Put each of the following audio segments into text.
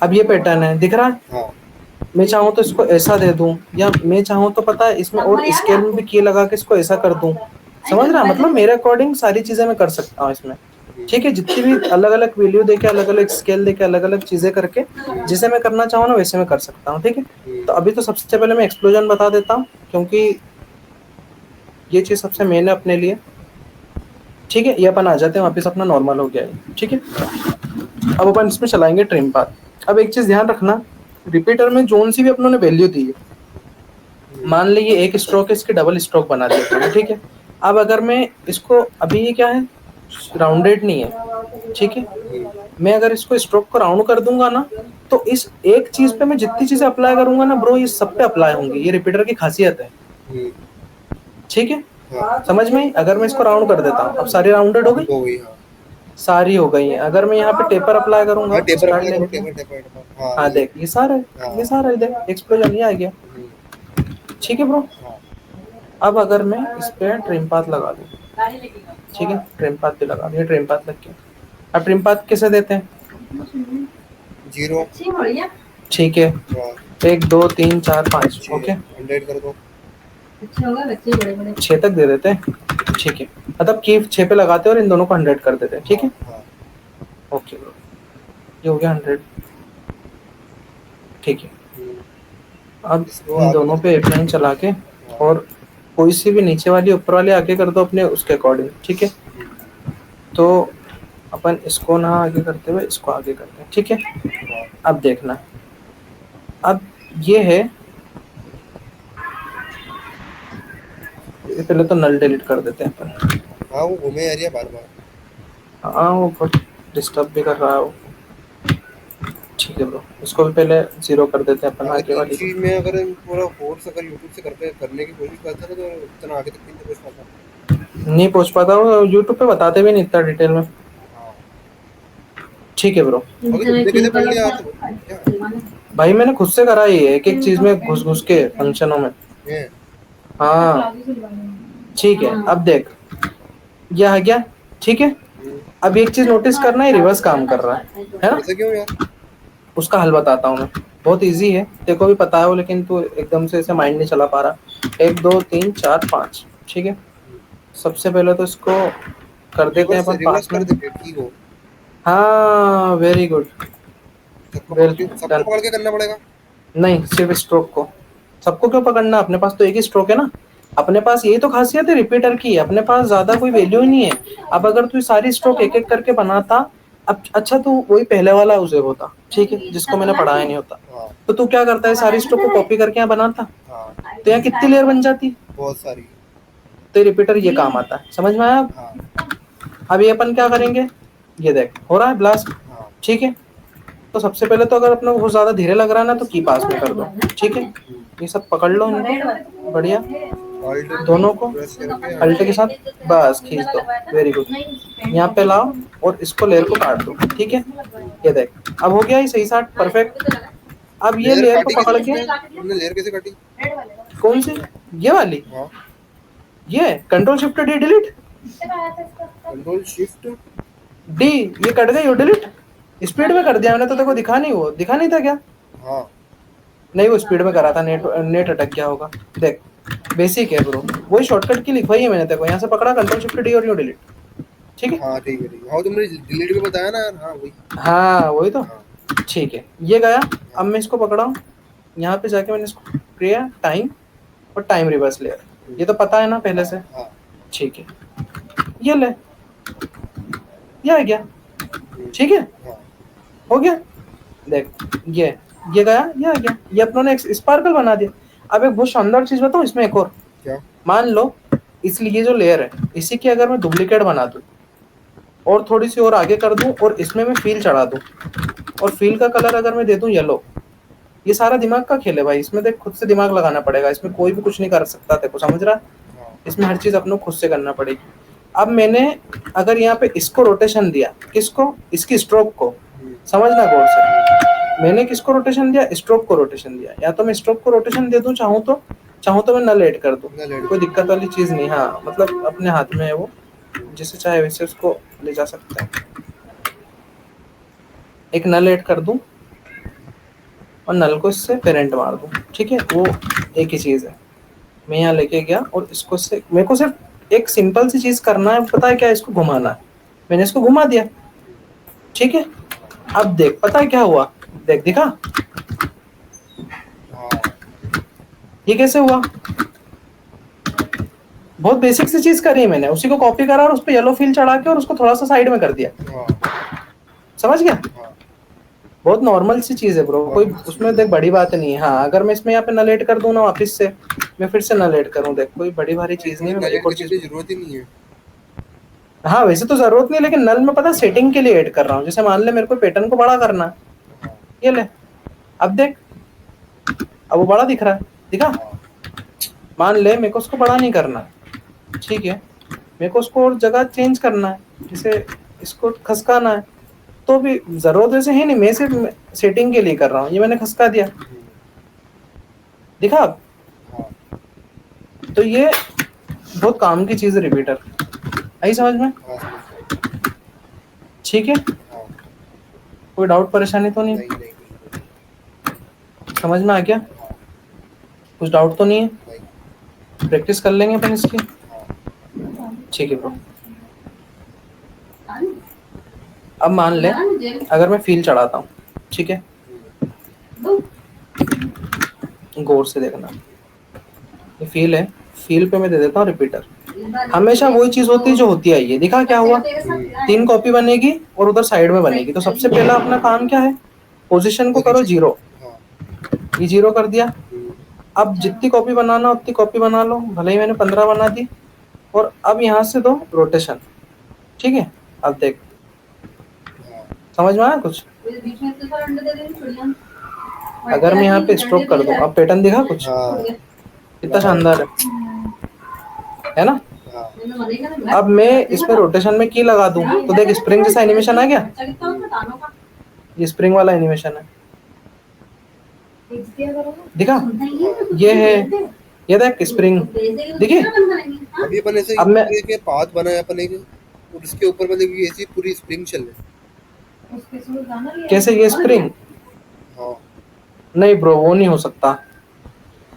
अब ये पैटर्न है, दिख रहा है। हाँ मैं चाहूँ तो इसको ऐसा दे दूं, या मैं चाहूँ तो पता है इसमें और स्केल में भी की लगा के इसको ऐसा कर दूं। समझ रहा है, मतलब मेरे अकॉर्डिंग सारी चीजें मैं कर सकता हूँ इसमें। ठीक है, जितनी भी अलग अलग वैल्यू देके, अलग अलग स्केल देके, अलग अलग चीजें करके जिसे मैं करना चाहूँ ना वैसे मैं कर सकता हूँ। ठीक है, तो अभी तो सबसे पहले मैं एक्सप्लोजन बता देता हूँ, क्योंकि ये चीज सबसे मेन है अपने लिए। ठीक है, ये अपन आ जाते हैं वापस, अपना नॉर्मल हो गया है। ठीक है, अब अपन इसमें चलाएंगे ट्रिम पाथ। अब एक चीज ध्यान रखना, रिपीटर में जोन सी भी अपनों ने वैल्यू दी है, मान लीजिए एक स्ट्रोक है, इसके डबल स्ट्रोक बना दिया। ठीक है, अब अगर मैं इसको, अभी ये क्या है, राउंडेड नहीं है। ठीक है, मैं अगर इसको स्ट्रोक को राउंड कर दूंगा ना, तो इस एक चीज पे मैं जितनी चीजें अप्लाई करूंगा ना ब्रो, ये सब पे अप्लाई होंगी। ये रिपीटर की खासियत है। ठीक है, समझ में आई? अगर मैं इसको राउंड कर देता हूँ, अब सारी राउंडेड हो गई, सारी हो गई है। अगर मैं यहाँ पे टेपर अप्लाई करूंगा, स्टार्ट लेने पे, हाँ देख ये सारा है, ये सारा है, देख एक्सप्लोजन ये आ गया। ठीक है ब्रो, अब अगर मैं इस पे ट्रिम पाथ लगा दूं, ठीक है, ट्रिम पाथ पे लगा दिया, ट्रिम पाथ लग गया। अब ट्रिम पाथ कैसे देते हैं? 0। ठीक है, 1 2 3 4 5, ओके 100 कर दो। 6 तक दे देते हैं। ठीक है, मतलब की 6 पे लगाते हैं और इन दोनों को 100 कर देते हैं। ठीक है, ओके ब्रो, ये हो गया 100। ठीक है, अब इन दोनों पे एक लाइन चला के, और कोई सी भी नीचे वाली ऊपर वाली आगे कर दो अपने उसके अकॉर्डिंग। ठीक है, तो अपन इसको ना आगे करते हुए इसको आगे करते हैं। ठीक है, अब देखना, अब ये है, पहले तो नल डिलीट कर देते हैं अपन। हाँ वो घूमे आ रही है बार बार। हाँ वो बहुत डिस्टर्ब भी कर रहा है वो। ठीक है ब्रो, इसको भी पहले 0 कर देते हैं अपन आगे वाली को। चीज में अगर पूरा फोर्स अगर यूट्यूब से करने की कोशिश करता है तो इतना आगे तक नहीं पहुंच पाता। नहीं पहुंच पाता, वो यूट्यूब पे बताते भी नहीं इतना डिटेल में। ठीक है ब्रो, कैसे पढ़ लिया आप? भाई मैंने खुद से करा ही है, एक एक चीज में घुस घुस के फंक्शनों में। हाँ ठीक है, अब देख ये आ गया। ठीक है, अब एक चीज नोटिस करना है, रिवर्स काम कर रहा है ना? ऐसा क्यों यार? उसका हल बताता हूँ मैं, बहुत इजी है, तेरे को भी पता है वो, लेकिन तू एकदम से ऐसे माइंड नहीं चला पा रहा। 1 2 3 4 5, ठीक है, सबसे पहले तो इसको कर देते हैं अपन रिवर्स पास में। कर देते हैं ठीक हो। हाँ वेरी गुड, वेल सबको डन। पकड़ के करना पड़ेगा। नहीं, सिर्फ स्ट्रोक को। सबको क्यों पकड़ना, अपने पास तो एक ही स्ट्रोक है ना। अपने पास यही तो खासियत है रिपीटर की, अपने पास ज्यादा कोई वैल्यू ही नहीं है। अब अगर तू सारी स्ट्रोक एक एक करके बनाता, अब अच्छा तू वही पहले वाला यूजर होता, ठीक है, जिसको मैंने पढ़ाया नहीं होता, तो तू क्या करता है, सारी स्ट्रोक को कॉपी करके यहाँ बनाता, तो यहाँ कितनी लेयर बन जाती, बहुत सारी। तो रिपीटर ये काम आता है। समझ में आया अब ये अपन क्या करेंगे, ये देख हो रहा है ब्लास्ट। ठीक है, तो सबसे पहले तो अगर अपने को बहुत ज्यादा धीरे लग रहा है ना, तो की पास में कर दो। ठीक है, ये सब पकड़ लो इनको बढ़िया, दोनों को अल्टे के साथ बस खींच दो, वेरी गुड। यहाँ पे लाओ और इसको लेयर को काट दो। ठीक है, ये देख अब हो गया ये सही साट परफेक्ट। अब ये लेयर को पकड़ के, तुमने लेयर कैसे काटी? कौन सी, ये वाली, ये control shift D delete, control shift D, ये कट गई वो डिलीट, स्पीड में कर दिया मैंने, तो देखो दिखा नहीं, वो दिखा नहीं था क्या? हाँ नहीं वो स्पीड में करा था, नेट नेट अटक गया होगा। देख बेसिक है ब्रो, वही शॉर्टकट की लिखवाई है मैंने, देखो यहाँ से पकड़ा कंट्रोल शिफ्ट डी और यू डिलीट। ठीक है, हाँ ठीक है ठीक है। हाँ तुमने डिलीट भी बताया ना यार। हाँ वही। हाँ वही तो। ठीक है, ये गया। अब मैं इसको पकड़ा हूँ, यहाँ पे जाके मैंने इसको किया टाइम और टाइम रिवर्स लेयर, ये तो पता है ना पहले से। ठीक है, ये ले, ये आ गया। ठीक है, हो गया, देख ये गया, ये आ गया, ये अपनों ने स्पार्कल बना दिया। अब एक बहुत शानदार चीज बताऊं इसमें, एक और, क्या? मान लो इसलिए जो लेयर है इसी की अगर मैं डुप्लीकेट बना दूं और थोड़ी सी और आगे कर दूं और इसमें मैं फील चढ़ा दूं और फील का कलर अगर मैं दे दूं येलो, ये सारा दिमाग का खेल है भाई, इसमें देख खुद से दिमाग लगाना पड़ेगा, इसमें कोई भी कुछ नहीं कर सकता, देखो समझ रहा, इसमें हर चीज अपने खुद से करना पड़ेगी। अब मैंने अगर यहाँ पे इसको रोटेशन दिया, किसको, इसकी स्ट्रोक को, समझना गौर से, मैंने किसको रोटेशन दिया, स्ट्रोक को रोटेशन दिया, या तो मैं स्ट्रोक को रोटेशन दे दूं, चाहूँ तो मैं नल ऐड कर दूं, कोई दिक्कत वाली चीज नहीं। हाँ मतलब अपने हाथ में है वो, जिसे चाहे वैसे उसको ले जा सकते हैं। एक नल ऐड कर दूं, और नल को इससे पेरेंट मार दूँ, ठीक है, वो एक ही चीज़ है। मैं यहाँ लेके गया और इसको से मेरे को सिर्फ एक सिंपल सी चीज़ करना है, पता है क्या, इसको घुमाना है। मैंने इसको घुमा दिया, ठीक है। अब देख, पता है क्या हुआ, देख, दिखा हाँ ये कैसे हुआ। बहुत बेसिक सी चीज करी मैंने, उसी को कॉपी करा और उस पर येलो फिल चढ़ा के और उसको थोड़ा सा साइड में कर दिया, हाँ समझ गया। हाँ बहुत नॉर्मल सी चीज है ब्रो, कोई उसमें देख बड़ी बात नहीं है। हाँ, अगर मैं इसमें यहाँ पे नल ऐड कर दूं ना वापस से, मैं फिर से नल ऐड करूँ, देख कोई बड़ी भारी चीज नहीं है। मैं एक और चीज, जरूरत ही नहीं है। हाँ वैसे तो जरूरत नहीं है, लेकिन नल में पता सेटिंग के लिए ऐड कर रहा हूँ। जैसे मान ले मेरे को पैटर्न को बड़ा करना है, हाँ ये ले, अब देख, अब वो बड़ा दिख रहा है, दिखा। हाँ मान ले मेरे को उसको बड़ा नहीं करना है, ठीक है, मेरे को उसको और जगह चेंज करना है, जैसे इसको खसकाना है, तो भी जरूरत वैसे है नहीं, मैं सिर्फ सेटिंग के लिए कर रहा हूँ। ये मैंने खसका दिया, दिखा अब? हाँ तो ये बहुत काम की चीज है रिपीटर, आई समझ में, हाँ समझ गया। ठीक है। हाँ कोई डाउट परेशानी तो नहीं, नहीं नहीं कुछ नहीं। समझ में आ गया, हाँ कुछ डाउट तो नहीं है, नहीं। प्रैक्टिस कर लेंगे अपन इसकी, हाँ ठीक है ब्रो। अब मान ले अगर मैं फील चढ़ाता हूँ, ठीक है, गौर से देखना, ये फील है, फील पे मैं दे देता हूँ रिपीटर। हमेशा वही चीज होती है जो होती है, ये दिखा क्या हुआ, 3 कॉपी बनेगी और उधर साइड में बनेगी। तो सबसे पहला अपना काम क्या है, पोजीशन को करो 0, हाँ ये 0 कर दिया। अब जितनी कॉपी बनाना उतनी कॉपी बना लो, भले ही मैंने 15 बना दी। और अब यहाँ से दो रोटेशन, ठीक है। अब देख, समझ में आया कुछ? अगर मैं यहाँ पे स्ट्रोक कर दूं, अब पैटर्न दिखा कुछ, हाँ कितना शानदार है ना। हाँ अब मैं इसमें रोटेशन में की लगा दूं, तो देख स्प्रिंग जैसा एनिमेशन आ गया, ये स्प्रिंग वाला एनिमेशन है, दिखा, ये है, ये देख स्प्रिंग दिखे। अभी अपन ऐसे अब मैं के पाथ बनाया अपन एक, और इसके ऊपर मतलब ये ऐसी पूरी स्प्रिंग चल रही। कैसे, ये स्प्रिंग, हाँ नहीं ब्रो वो नहीं हो सकता।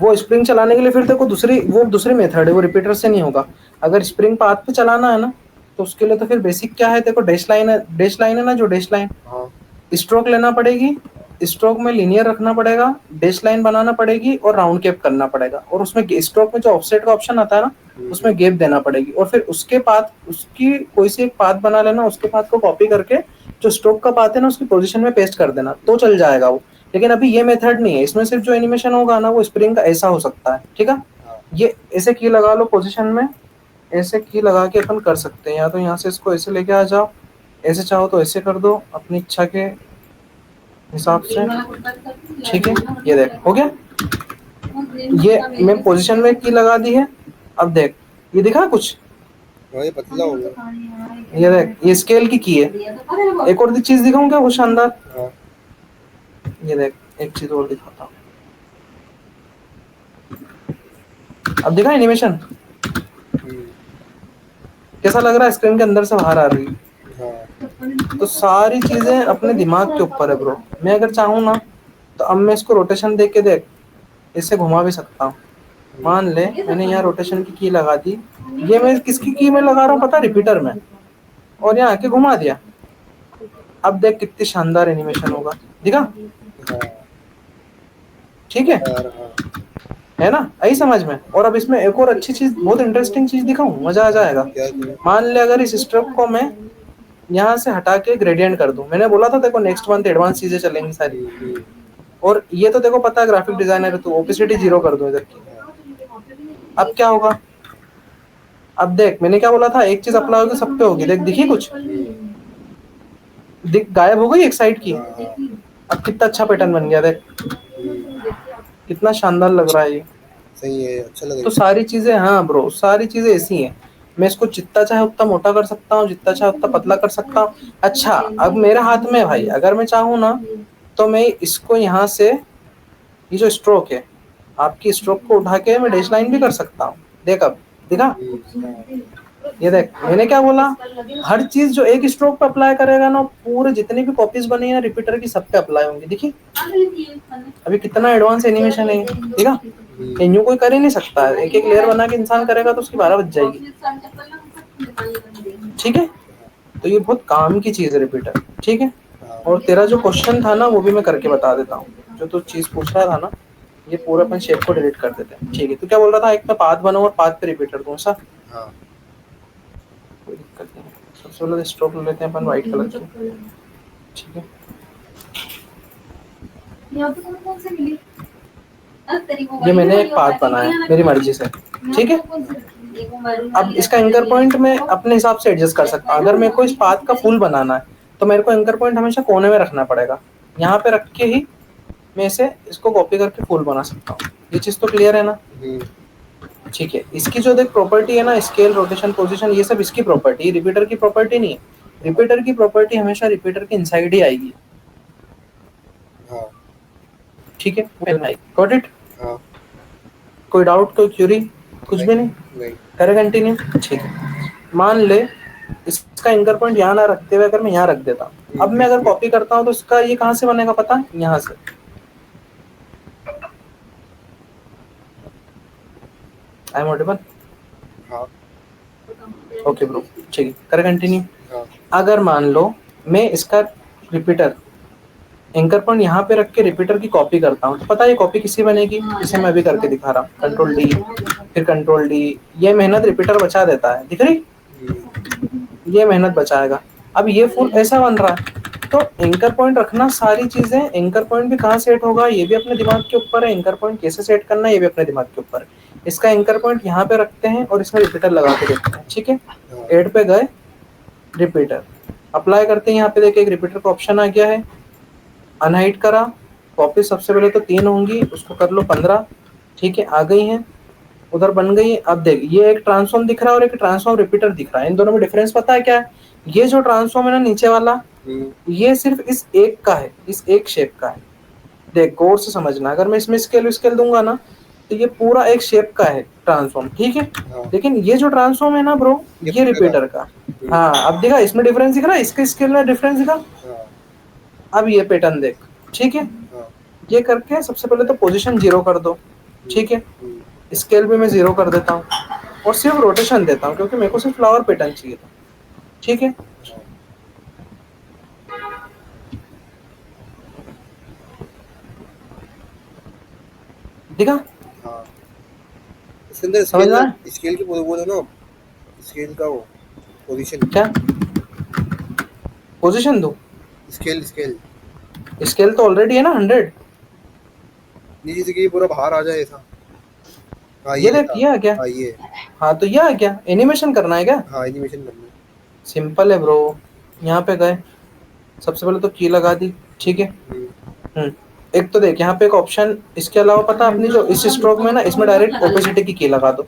वो स्प्रिंग चलाने के लिए फिर देखो दूसरी मेथड है, वो रिपीटर से नहीं होगा। अगर स्प्रिंग पाथ पे चलाना है ना, तो उसके लिए तो फिर बेसिक क्या है, देखो डैश लाइन है ना, जो डैश लाइन, हाँ स्ट्रोक लेना पड़ेगी, स्ट्रोक में लीनियर रखना पड़ेगा, डैश लाइन बनाना पड़ेगी और राउंड कैप करना पड़ेगा। और उसमें स्ट्रोक में जो ऑफसेट का ऑप्शन आता है ना, उसमें गैप देना पड़ेगी। और फिर उसके पाथ, उसकी कोई सी एक पाथ बना लेना, उसके पाथ को कॉपी करके जो स्ट्रोक का पाथ है ना उसकी पोजीशन में पेस्ट कर देना, तो चल जाएगा वो। लेकिन अभी ये मेथड नहीं है, इसमें सिर्फ जो एनिमेशन होगा ना वो स्प्रिंग का ऐसा हो सकता है, ठीक है। ये ऐसे की लगा लो पोजीशन में, ऐसे की लगा के अपन कर सकते हैं। या तो यहाँ से इसको ऐसे लेके आ जाओ, ऐसे चाहो तो ऐसे कर दो अपनी इच्छा के हिसाब से, ठीक है। ये देख हो गया, ये मैं पोजीशन में की लगा दी है। अब देख, ये दिखा कुछ, हाँ ये पतला हो गया। ये देख, ये स्केल की है। एक और चीज दिखाऊं क्या वो शानदार, हाँ ये देख, एक चीज और दिखाता हूँ। अब देखा एनिमेशन कैसा लग रहा है, स्क्रीन के अंदर से बाहर आ रही है। हाँ तो सारी चीजें अपने दिमाग के ऊपर है ब्रो। मैं अगर चाहूँ ना तो अब मैं इसको रोटेशन देख के देख इससे घुमा भी सकता हूँ। मान ले मैंने यहाँ रोटेशन की लगा दी, ये मैं किसकी की में लगा रहा हूँ पता, रिपीटर में, और यहाँ आके घुमा दिया। अब देख कितनी शानदार एनिमेशन होगा, दिखा, ठीक है, यार हाँ है ना, आई समझ में। और अब इसमें एक और अच्छी चीज, बहुत इंटरेस्टिंग चीज दिखाऊं, मजा आ जाएगा। क्या चीज़? मान ले अगर इस स्ट्रोक को मैं यहाँ से हटा के ग्रेडियंट कर दूं, मैंने बोला था देखो नेक्स्ट मंथ एडवांस चीजें चलेंगी सारी। और ये तो देखो पता है ग्राफिक डिजाइनर है, तो ओपेसिटी 0 कर दूं इधर की। अब क्या होगा, अब देख मैंने क्या बोला था, एक चीज अप्लाई होगी सब पे होगी, देख दिखी कुछ, दिख गायब हो गई एक साइड की। अब कितना अच्छा पैटर्न बन गया, देख कितना शानदार लग रहा है ये। सही है, अच्छा लग तो रहा सारी चीजें, हाँ ब्रो सारी चीजें ऐसी हैं। मैं इसको जितना चाहे उतना मोटा कर सकता हूँ, जितना चाहे उतना पतला कर सकता हूँ। अच्छा अब मेरे हाथ में है भाई, अगर मैं चाहूँ ना तो मैं इसको यहाँ से, ये जो स्ट्रोक है, आपकी स्ट्रोक को उठा के मैं डैश लाइन भी कर सकता हूँ। देख अब दिखा, है। ये देख मैंने क्या बोला, हर चीज जो एक स्ट्रोक पे अप्लाई करेगा ना, पूरे जितनी भी कॉपीज बनी है रिपीटर की सब पे अप्लाई होंगी। देखिए अभी कितना एडवांस एनिमेशन है, ठीक है, यूं कोई कर ही नहीं सकता है। एक एक लेयर बना के इंसान करेगा तो उसकी 12 बज जाएगी, ठीक है। तो ये बहुत काम की चीज है रिपीटर, ठीक है। और तेरा जो क्वेश्चन था ना वो भी मैं करके बता देता हूँ, जो तू चीज पूछ रहा था ना, ये पूरा अपन शेप को डिलीट कर देते हैं, ठीक है। तू क्या बोल रहा था, एक मैं पाथ बनाऊं और पाथ पे रिपीटर दूं, ऐसा? हाँ कोई दिक्कत नहीं है। सबसे पहले स्ट्रोक ले लेते हैं अपन व्हाइट कलर की, ठीक है। ये मैंने एक पाथ बनाया मेरी मर्जी से, ठीक है। अब इसका एंकर पॉइंट मैं अपने हिसाब से एडजस्ट कर सकता हूँ। अगर मेरे को इस पाथ का फुल बनाना है तो मेरे को एंकर पॉइंट हमेशा कोने में रखना पड़ेगा। यहाँ पे रख के ही मैं इसे इसको कॉपी करके फुल बना सकता हूँ। ये चीज तो क्लियर है ना? ठीक है। इसकी जो देख प्रॉपर्टी है ना, स्केल, रोटेशन, पोजीशन, ये सब इसकी प्रॉपर्टी, रिपीटर की प्रॉपर्टी नहीं है। रिपीटर की प्रॉपर्टी हमेशा रिपीटर के इनसाइड ही आएगी, हाँ ठीक है। Got it? हाँ कोई डाउट, कोई क्यूरी? कुछ भी नहीं? नहीं करे कंटिन्यू, ठीक है। मान ले इसका एंकर पॉइंट यहाँ ना रखते हुए अगर मैं यहाँ रख देता हूँ, अब मैं अगर कॉपी करता हूँ तो इसका ये कहाँ से बनेगा पता है? यहाँ से। I am audible? हाँ ओके ब्रो, ठीक है। करे कंटिन्यू। हाँ अगर मान लो मैं इसका रिपीटर एंकर पॉइंट यहाँ पे रख के रिपीटर की कॉपी करता हूँ तो पता है ये कॉपी किसी बनेगी? इसे मैं अभी करके दिखा रहा हूँ, कंट्रोल डी, फिर कंट्रोल डी। ये मेहनत रिपीटर बचा देता है, दिख रही? ये मेहनत बचाएगा। अब ये फुल ऐसा बन रहा है, तो एंकर पॉइंट रखना, सारी चीजें, एंकर पॉइंट भी कहाँ सेट होगा ये भी अपने दिमाग के ऊपर है, एंकर पॉइंट कैसे सेट करना है ये भी अपने दिमाग के ऊपर है। इसका एंकर पॉइंट यहाँ पे रखते हैं और इसमें रिपीटर लगा के देखते हैं, ठीक है। एड पे गए, रिपीटर अप्लाई करते हैं। यहाँ पे देखिए एक रिपीटर का ऑप्शन आ गया है, अनहाइड करा, कॉपी सबसे पहले तो 3 होंगी, उसको कर लो 15, ठीक है। आ गई हैं, उधर बन गई। अब देख ये एक ट्रांसफॉर्म दिख रहा है और एक ट्रांसफॉर्म रिपीटर दिख रहा है, इन दोनों में डिफरेंस पता है क्या है? ये जो ट्रांसफॉर्म है ना नीचे वाला, ये सिर्फ इस एक का है, इस एक शेप का है। देख गौर से समझना, अगर मैं इसमें स्केल स्केल दूंगा ना तो ये पूरा एक शेप का है ट्रांसफॉर्म, ठीक है। लेकिन ये जो ट्रांसफॉर्म है ना ब्रो, ये रिपीटर का। हाँ अब देखा इसमें डिफरेंस दिख रहा है, इसके स्केल में डिफरेंस दिखा। अब ये पैटर्न देख, ठीक है। ये करके सबसे पहले तो पोजीशन 0 कर दो, ठीक है। स्केल भी मैं 0 कर देता हूँ और सिर्फ रोटेशन देता हूँ क्योंकि मेरे को सिर्फ फ्लावर पैटर्न चाहिए था, ठीक है। दिखा? हाँ इसके अंदर समझ में आया? स्केल की बोलो ना, स्केल का वो पोजीशन, क्या पोजीशन दो? स्केल स्केल स्केल तो ऑलरेडी है ना 100। नीचे से कि ये पूरा बाहर आ जाए ऐसा। हाँ ये देख किया क्या? हाँ ये हाँ तो यह है क्या, एनिमेशन करना है क्या? हाँ एनिमेशन करना है। सिंपल है ब्रो, यहाँ पे गए, सबसे पहले तो की लगा दी, ठीक है। एक तो देख यहाँ पे एक ऑप्शन, इसके अलावा पता अपनी जो इस स्ट्रोक में ना, इसमें डायरेक्ट ओपेसिटी की की लगा दो।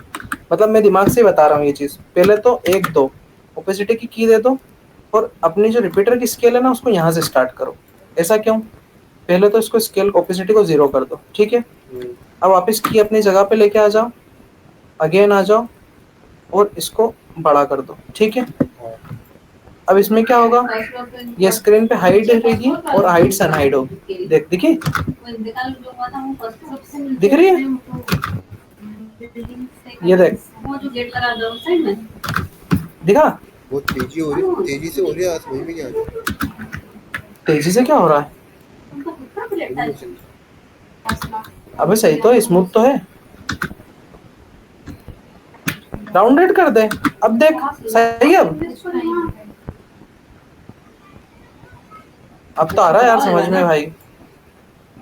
मतलब मैं दिमाग से ही बता रहा हूँ ये चीज। पहले तो 1 2 ओपेसिटी की दे दो और अपनी जो रिपीटर की स्केल है ना उसको यहाँ से स्टार्ट करो। ऐसा क्यों? पहले तो इसको स्केल ओपेसिटी को 0 कर दो, ठीक है। अब वापस की अपनी जगह पे लेके आ जाओ, अगेन आ जाओ और इसको बड़ा कर दो, ठीक है। अब इसमें क्या होगा, ये स्क्रीन पे हाइड रहेगी और हाइड से अनहाइड होगी। देख दिखी? दिख रही है? ये देख दिखा? बहुत तेजी हो रही, तेजी से हो रही है, समझ में नहीं आ रही तेजी से क्या हो रहा है? एनिमेशन। अबे सही तो है, स्मूथ तो है। राउंडेड कर दे, अब देख सही है। अब तो आ रहा है यार समझ में भाई।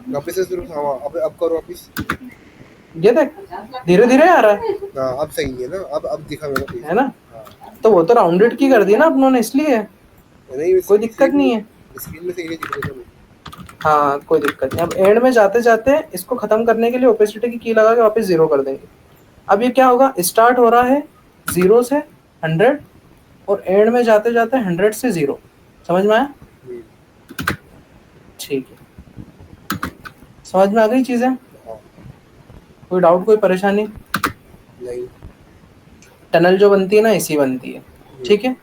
वापस से शुरू, हाँ अब करो वापस। ये देख धीरे धीरे आ रहा है। हाँ अब सही है ना, अब दिखा मेरे को है ना? तो वो तो राउंडेड की कर दी ना अपनों ने, इसलिए नहीं, कोई दिक्कत नहीं है। स्क्रीन में सही दिख रहा है। हाँ कोई दिक्कत नहीं। अब एंड में जाते जाते इसको खत्म करने के लिए ओपेसिटी की लगा के वापस 0 कर देंगे। अब ये क्या होगा, स्टार्ट हो रहा है 0 से 100 और एंड में जाते जाते 100 से 0। समझ में आया? ठीक है, समझ में आ गई चीजें? कोई डाउट, कोई परेशानी? नहीं। टनल जो बनती है ना ऐसी बनती है, ठीक है।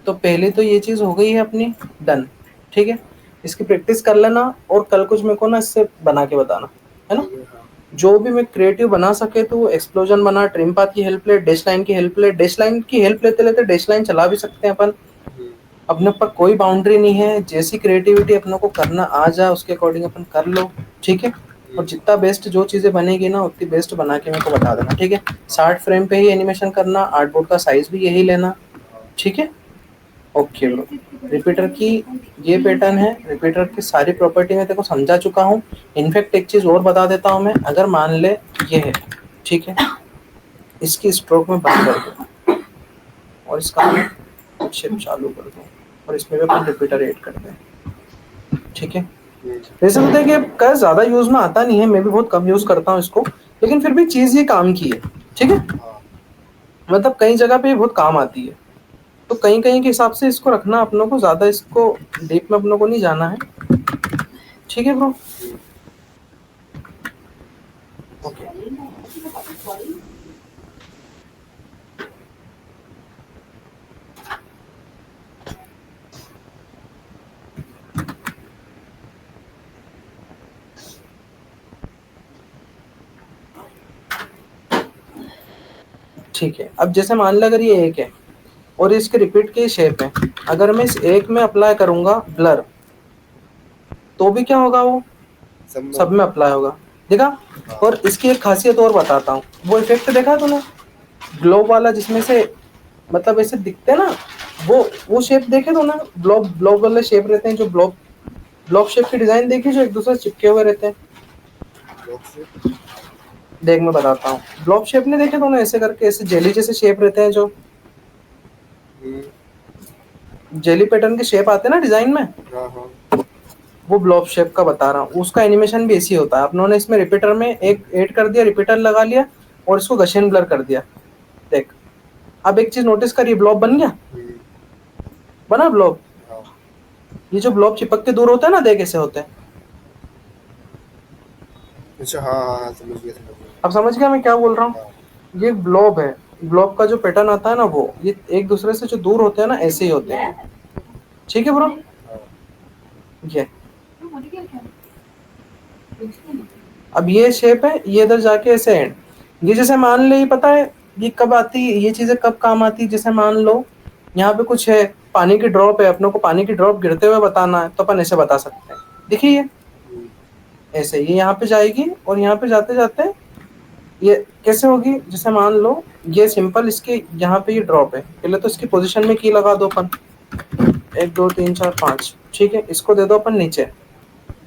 तो पहले तो ये चीज़ हो गई है अपनी डन, ठीक है। इसकी प्रैक्टिस कर लेना और कल कुछ मेरे को ना इससे बना के बताना, है ना। जो भी मैं क्रिएटिव बना सके तो वो एक्सप्लोजन बना, ट्रिम पाथ की हेल्प ले, डैश लाइन की हेल्प ले, डैश लाइन की हेल्प लेते लेते डैश लाइन चला भी सकते हैं अपन। अपने ऊपर कोई बाउंड्री नहीं है, जैसी क्रिएटिविटी अपने को करना आ जाए उसके अकॉर्डिंग अपन कर लो, ठीक है। और जितना बेस्ट जो चीज़ें बनेगी ना उतनी बेस्ट बना के मेरे को बता देना, ठीक है। 60 फ्रेम पे ही एनिमेशन करना, आर्टबोर्ड का साइज भी यही लेना, ठीक है। ओके ब्रो, रिपीटर की ये पैटर्न है, रिपीटर की सारी प्रॉपर्टी मैं तेरे को समझा चुका हूँ। इनफैक्ट एक चीज़ और बता देता हूँ मैं, अगर मान ले ये है, ठीक है, इसकी स्ट्रोक में बंद कर दूँ और इसका शेप चालू कर दूँ और इसमें भी अपन रिपीटर ऐड कर दें, ठीक है। वैसे होता है कि कर ज़्यादा यूज़ में आता नहीं है, मैं भी बहुत कम यूज़ करता हूँ इसको, लेकिन फिर भी चीज़ ये काम की है, ठीक है। मतलब कई जगह पे बहुत काम आती है, तो कहीं कहीं के हिसाब से इसको रखना, अपनों को ज़्यादा इसको डीप में अपनों को नहीं जाना है, ठीक है ब्रो। ओके ठीक है। अब जैसे मान लो अगर ये एक है और इसके रिपीट की शेप है, अगर मैं इस एक में अप्लाई करूंगा ब्लर तो भी क्या होगा, वो सब में अप्लाई होगा, देखा। और इसकी एक खासियत और बताता हूँ, वो इफेक्ट देखा तूने ग्लोब वाला, जिसमें से मतलब ऐसे दिखते हैं ना, वो शेप देखे तो ना, ब्लॉब ब्लॉब वाले शेप रहते हैं, जो ब्लॉब ब्लॉब शेप की डिजाइन देखी, जो एक दूसरे से चिपके हुए रहते हैं। देख मैं बताता हूँ, ब्लॉब शेप नहीं देखे तो ना, ऐसे करके ऐसे जेली जैसे शेप रहते हैं, जो जेली पैटर्न के शेप आते हैं ना डिजाइन में, वो ब्लॉब शेप का बता रहा हूँ। उसका एनिमेशन भी ऐसी होता है। अपनों ने इसमें रिपीटर में एक ऐड कर दिया, रिपीटर लगा लिया और इसको गशन ब्लर कर दिया, देख। अब एक चीज नोटिस करिए, ब्लॉब बन गया, बना ब्लॉब। ये जो ब्लॉब चिपक के दूर होता है ना, देख ऐसे होते हैं। अच्छा हाँ, समझ गया। अब समझ गया मैं क्या बोल रहा हूँ। ये ब्लॉब है, ब्लॉब का जो पैटर्न आता है ना, वो ये एक दूसरे से जो दूर होते हैं ना, ऐसे ही होते हैं, ठीक है ब्रो। ये अब ये शेप है, ये इधर जाके ऐसे एंड, ये जैसे मान ले, ये पता है ये कब आती है, ये चीजें कब काम आती है। जैसे मान लो यहाँ पे कुछ है, पानी की ड्रॉप है, अपनों को पानी की ड्रॉप गिरते हुए बताना है, तो अपन ऐसे बता सकते हैं। देखिए ये ऐसे, ये यहाँ पे जाएगी और यहाँ पे जाते जाते ये कैसे होगी। जैसे मान लो ये सिंपल, इसके यहाँ पे ये ड्रॉप है, पहले तो इसकी पोजीशन में की लगा दो अपन, 1 2 3 4 5, ठीक है। इसको दे दो अपन नीचे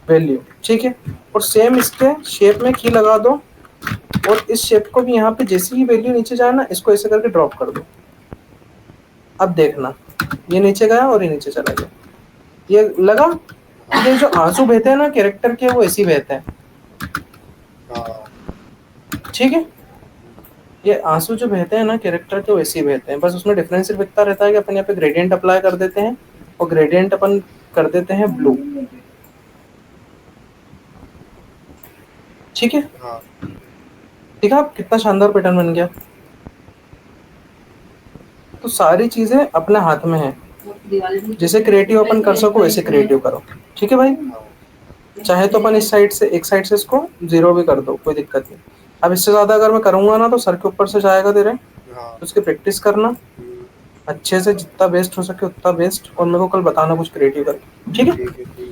वैल्यू, ठीक है। और सेम इसके शेप में की लगा दो और इस शेप को भी यहाँ पे जैसे ही वैल्यू नीचे जाए ना, इसको ऐसे करके ड्रॉप कर दो। अब देखना ये नीचे गया और ये नीचे चला गया, ये लगा। ये जो आंसू बहते हैं ना कैरेक्टर के, वो ऐसे ही बहते हैं, ठीक है। ये आंसू जो बहते हैं ना कैरेक्टर के, वैसे ही बहते हैं, बस उसमें डिफरेंस सिर्फ इतना रहता है कि अपन यहाँ पे ग्रेडियंट अप्लाई कर देते हैं और ग्रेडियंट अपन कर देते हैं ब्लू, ठीक है। ठीक है, कितना शानदार पैटर्न बन गया। तो सारी चीजें अपने हाथ में है, जैसे क्रिएटिव अपन कर सको वैसे क्रिएटिव करो, ठीक है भाई। चाहे तो अपन इस साइड से, एक साइड से इसको 0 भी कर दो, कोई दिक्कत नहीं। अब इससे ज्यादा अगर मैं करूंगा ना तो सर के ऊपर से जाएगा तेरे, तो उसकी प्रैक्टिस करना अच्छे से, जितना बेस्ट हो सके उतना बेस्ट, और मेरे को कल बताना कुछ क्रिएटिव करके, ठीक है।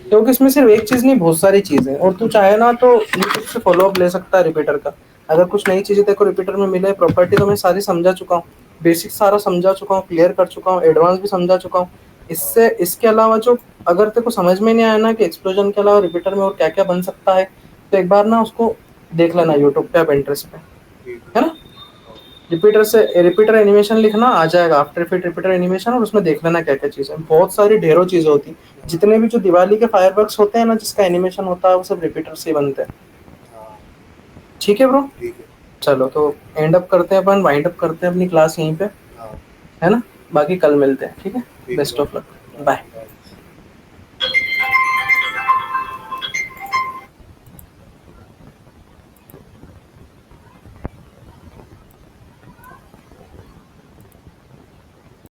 क्योंकि इसमें सिर्फ एक चीज नहीं, बहुत सारी चीजें, और तू चाहे ना तो यूट्यूब से फॉलो अप ले सकता है रिपीटर का। अगर कुछ नई चीजें तेरे को रिपीटर में मिले, प्रॉपर्टी तो मैं सारी समझा चुका हूँ, बेसिक सारा समझा चुका हूँ, क्लियर कर चुका हूँ, एडवांस भी समझा चुका हूँ। इससे इसके अलावा जो अगर तेरे को समझ में नहीं आया ना कि एक्सप्लोजन के अलावा रिपीटर में और क्या क्या बन सकता है, तो एक बार ना उसको देख लेना यूट्यूब पे या पिंटरेस्ट पे, है ना। रिपीटर से रिपीटर एनिमेशन लिखना आ जाएगा, आफ्टर इफेक्ट रिपीटर एनिमेशन, और उसमें देख लेना क्या क्या चीज़ है। बहुत सारी ढेरों चीज़ें होती, जितने भी जो दिवाली के फायरवर्क्स होते हैं ना, जिसका एनिमेशन होता है, वो सब रिपीटर से ही बनते हैं, ठीक है ब्रो। चलो तो एंड अप करते हैं अपन, वाइंड अप करते हैं अपनी क्लास यहीं पे, है ना। बाकी कल मिलते हैं, ठीक है। Best of luck, bye.